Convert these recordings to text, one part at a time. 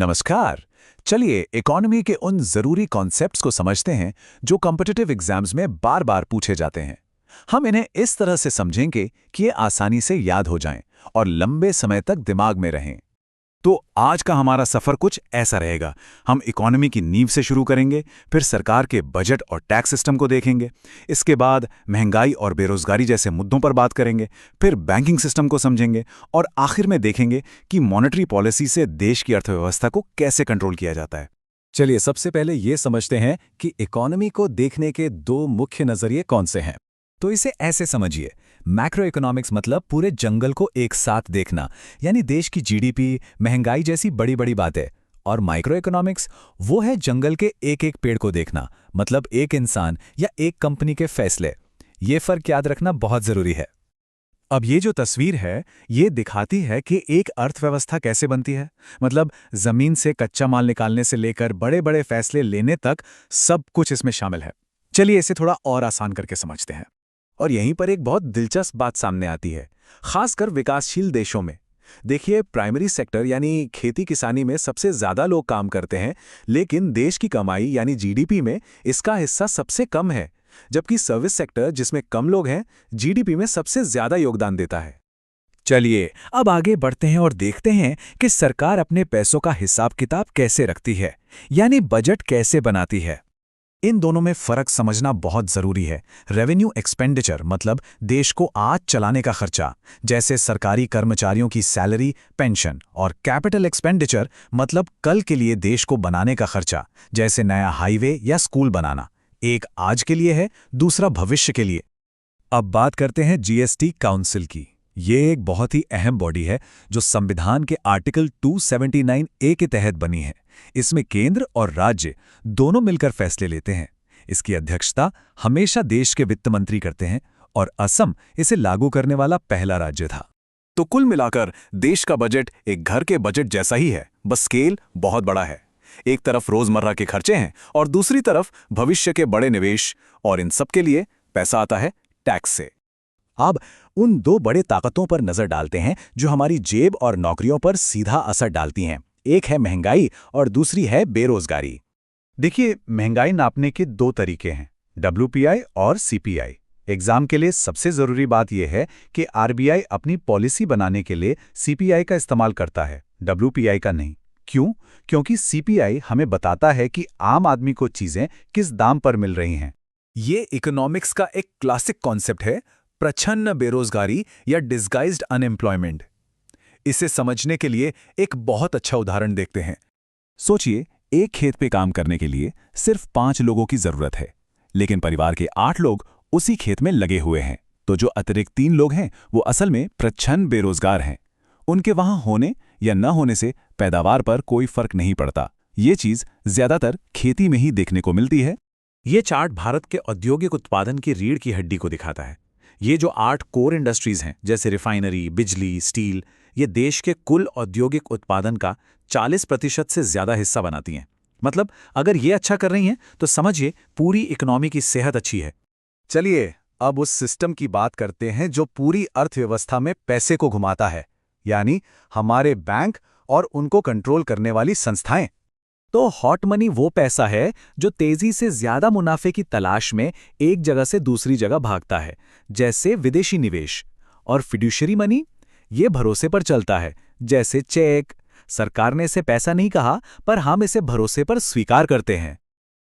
नमस्कार। चलिए इकोनॉमी के उन जरूरी कॉन्सेप्ट्स को समझते हैं जो कॉम्पिटिटिव एग्जाम्स में बार बार पूछे जाते हैं। हम इन्हें इस तरह से समझेंगे कि ये आसानी से याद हो जाएं और लंबे समय तक दिमाग में रहें। तो आज का हमारा सफर कुछ ऐसा रहेगा। हम इकोनॉमी की नींव से शुरू करेंगे, फिर सरकार के बजट और टैक्स सिस्टम को देखेंगे, इसके बाद महंगाई और बेरोजगारी जैसे मुद्दों पर बात करेंगे, फिर बैंकिंग सिस्टम को समझेंगे और आखिर में देखेंगे कि मॉनेटरी पॉलिसी से देश की अर्थव्यवस्था को कैसे कंट्रोल किया जाता है। चलिए सबसे पहले ये समझते हैं कि इकोनॉमी को देखने के दो मुख्य नजरिए कौन से हैं। तो इसे ऐसे समझिए, मैक्रो इकोनॉमिक्स मतलब पूरे जंगल को एक साथ देखना, यानी देश की जीडीपी, महंगाई जैसी बड़ी बड़ी बातें। और माइक्रो इकोनॉमिक्स वो है जंगल के एक एक पेड़ को देखना, मतलब एक इंसान या एक कंपनी के फैसले। ये फर्क याद रखना बहुत जरूरी है। अब ये जो तस्वीर है, ये दिखाती है कि एक अर्थव्यवस्था कैसे बनती है। मतलब जमीन से कच्चा माल निकालने से लेकर बड़े बड़े फैसले लेने तक सब कुछ इसमें शामिल है। चलिए इसे थोड़ा और आसान करके समझते हैं। और यहीं पर एक बहुत दिलचस्प बात सामने आती है, खासकर विकासशील देशों में। देखिए, प्राइमरी सेक्टर यानी खेती किसानी में सबसे ज्यादा लोग काम करते हैं, लेकिन देश की कमाई यानी जीडीपी में इसका हिस्सा सबसे कम है। जबकि सर्विस सेक्टर, जिसमें कम लोग हैं, जीडीपी में सबसे ज्यादा योगदान देता है। चलिए अब आगे बढ़ते हैं और देखते हैं कि सरकार अपने पैसों का हिसाब किताब कैसे रखती है, यानी बजट कैसे बनाती है। इन दोनों में फर्क समझना बहुत जरूरी है। रेवेन्यू एक्सपेंडिचर मतलब देश को आज चलाने का खर्चा, जैसे सरकारी कर्मचारियों की सैलरी, पेंशन। और कैपिटल एक्सपेंडिचर मतलब कल के लिए देश को बनाने का खर्चा, जैसे नया हाईवे या स्कूल बनाना। एक आज के लिए है, दूसरा भविष्य के लिए। अब बात करते हैं जीएसटी काउंसिल की। ये एक बहुत ही अहम बॉडी है जो संविधान के आर्टिकल 279A के तहत बनी है। इसमें केंद्र और राज्य दोनों मिलकर फैसले लेते हैं। इसकी अध्यक्षता हमेशा देश के वित्त मंत्री करते हैं और असम इसे लागू करने वाला पहला राज्य था। तो कुल मिलाकर देश का बजट एक घर के बजट जैसा ही है, बस स्केल बहुत बड़ा है। एक तरफ रोजमर्रा के खर्चे हैं और दूसरी तरफ भविष्य के बड़े निवेश, और इन सब के लिए पैसा आता है टैक्स से। अब उन दो बड़े ताकतों पर नजर डालते हैं जो हमारी जेब और नौकरियों पर सीधा असर डालती हैं। एक है महंगाई और दूसरी है बेरोजगारी। देखिए, महंगाई नापने के दो तरीके हैं, WPI और CPI। एग्जाम के लिए सबसे जरूरी बात यह है कि RBI अपनी पॉलिसी बनाने के लिए CPI का इस्तेमाल करता है, WPI का नहीं। क्यों? क्योंकि CPI हमें बताता है कि आम आदमी को चीजें किस दाम पर मिल रही हैं। ये इकोनॉमिक्स का एक क्लासिक कॉन्सेप्ट है, प्रच्छन्न बेरोजगारी या डिस्गाइज्ड अनएम्प्लॉयमेंट। इसे समझने के लिए एक बहुत अच्छा उदाहरण देखते हैं। सोचिए, एक खेत पे काम करने के लिए सिर्फ 5 लोगों की जरूरत है, लेकिन परिवार के 8 लोग उसी खेत में लगे हुए हैं। तो जो अतिरिक्त 3 लोग हैं वो असल में प्रच्छन्न बेरोजगार हैं। उनके वहां होने या न होने से पैदावार पर कोई फर्क नहीं पड़ता। ये चीज ज्यादातर खेती में ही देखने को मिलती है। ये चार्ट भारत के औद्योगिक उत्पादन की रीढ़ की हड्डी को दिखाता है। ये जो 8 कोर इंडस्ट्रीज हैं, जैसे रिफाइनरी, बिजली, स्टील, ये देश के कुल औद्योगिक उत्पादन का 40% से ज्यादा हिस्सा बनाती हैं। मतलब अगर ये अच्छा कर रही हैं तो समझिए पूरी इकोनॉमी की सेहत अच्छी है। चलिए अब उस सिस्टम की बात करते हैं जो पूरी अर्थव्यवस्था में पैसे को घुमाता है, यानी हमारे बैंक और उनको कंट्रोल करने वाली संस्थाएं। तो हॉट मनी वो पैसा है जो तेजी से ज्यादा मुनाफे की तलाश में एक जगह से दूसरी जगह भागता है, जैसे विदेशी निवेश। और फिड्यूशियरी मनी ये भरोसे पर चलता है, जैसे चेक। सरकार ने इसे पैसा नहीं कहा, पर हम इसे भरोसे पर स्वीकार करते हैं।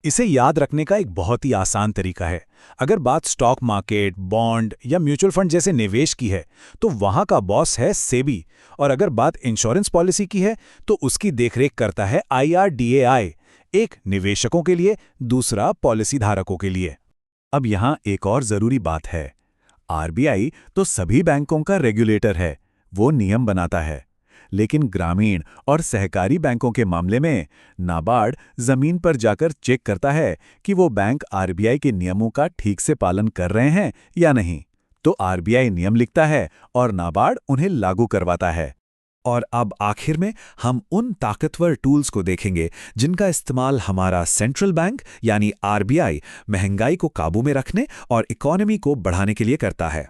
इसे याद रखने का एक बहुत ही आसान तरीका है। अगर बात स्टॉक मार्केट, बॉन्ड या म्यूचुअल फंड जैसे निवेश की है तो वहां का बॉस है सेबी, और अगर बात इंश्योरेंस पॉलिसी की है तो उसकी देखरेख करता है IRDAI, एक निवेशकों के लिए, दूसरा पॉलिसी धारकों के लिए। अब यहां एक और जरूरी बात है, RBI तो सभी बैंकों का रेगुलेटर है, वो नियम बनाता है। लेकिन ग्रामीण और सहकारी बैंकों के मामले में नाबार्ड जमीन पर जाकर चेक करता है कि वो बैंक RBI के नियमों का ठीक से पालन कर रहे हैं या नहीं। तो RBI नियम लिखता है और नाबार्ड उन्हें लागू करवाता है। और अब आखिर में हम उन ताकतवर टूल्स को देखेंगे जिनका इस्तेमाल हमारा सेंट्रल बैंक यानी RBI महंगाई को काबू में रखने और इकोनॉमी को बढ़ाने के लिए करता है।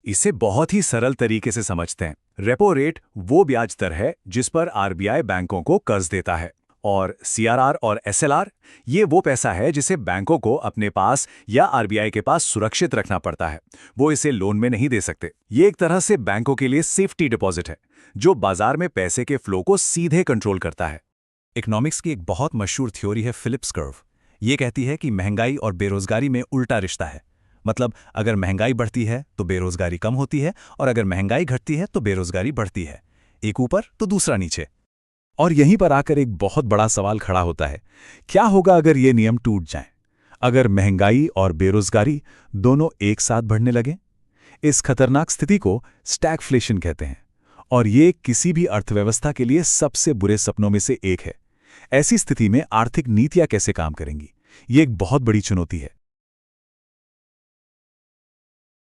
इसे बहुत ही सरल तरीके से समझते हैं। रेपो रेट वो ब्याज दर है जिस पर आरबीआई बैंकों को कर्ज देता है, और सीआरआर और एसएलआर ये वो पैसा है जिसे बैंकों को अपने पास या आरबीआई के पास सुरक्षित रखना पड़ता है। वो इसे लोन में नहीं दे सकते। ये एक तरह से बैंकों के लिए सेफ्टी डिपॉजिट है, जो बाजार में पैसे के फ्लो को सीधे कंट्रोल करता है। इकोनॉमिक्स की एक बहुत मशहूर थ्योरी है फिलिप्स कर्व। ये कहती है कि महंगाई और बेरोजगारी में उल्टा रिश्ता है। मतलब अगर महंगाई बढ़ती है तो बेरोजगारी कम होती है, और अगर महंगाई घटती है तो बेरोजगारी बढ़ती है। एक ऊपर तो दूसरा नीचे। और यहीं पर आकर एक बहुत बड़ा सवाल खड़ा होता है, क्या होगा अगर ये नियम टूट जाएं? अगर महंगाई और बेरोजगारी दोनों एक साथ बढ़ने लगें? इस खतरनाक स्थिति को स्टैगफ्लेशन कहते हैं, और ये किसी भी अर्थव्यवस्था के लिए सबसे बुरे सपनों में से एक है। ऐसी स्थिति में आर्थिक नीतियां कैसे काम करेंगी, ये एक बहुत बड़ी चुनौती है।